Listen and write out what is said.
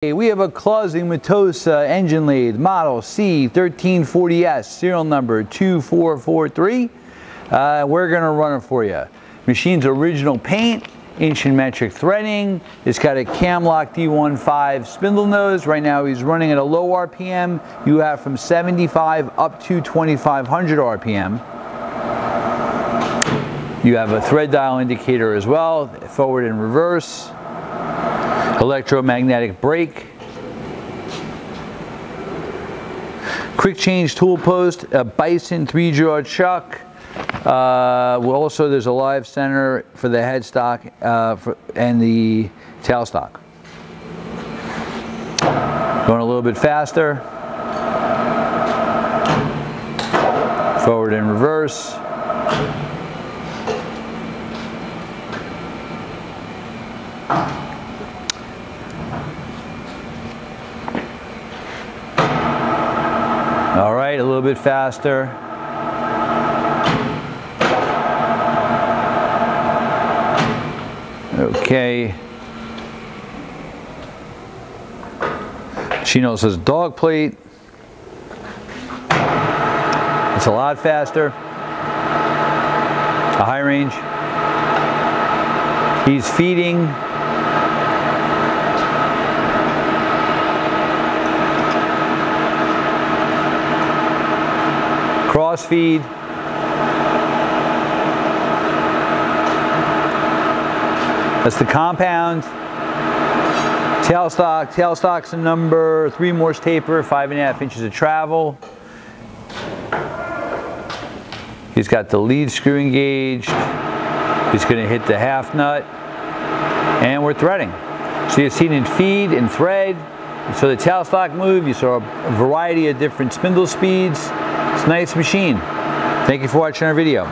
We have a Clausing-Metosa engine lathe, model C1340S, serial number 2443. We're going to run it for you. Machine's original paint, inch and metric threading. It's got a Camlock D15 spindle nose. Right now he's running at a low RPM. You have from 75 up to 2500 RPM. You have a thread dial indicator as well, forward and reverse. Electromagnetic brake, quick change tool post, a Bison 3-jaw chuck. Also, there's a live center for the headstock and the tailstock. Going a little bit faster, forward and reverse. All right, a little bit faster. Okay. She knows says dog plate. It's a lot faster. A high range. He's feeding. Cross feed. That's the compound. Tailstock. Tailstock's a number 3 Morse taper, 5.5 inches of travel. He's got the lead screw engaged. He's going to hit the half nut. And we're threading. So you've seen in feed and thread. So the tailstock move, you saw a variety of different spindle speeds. It's a nice machine. Thank you for watching our video.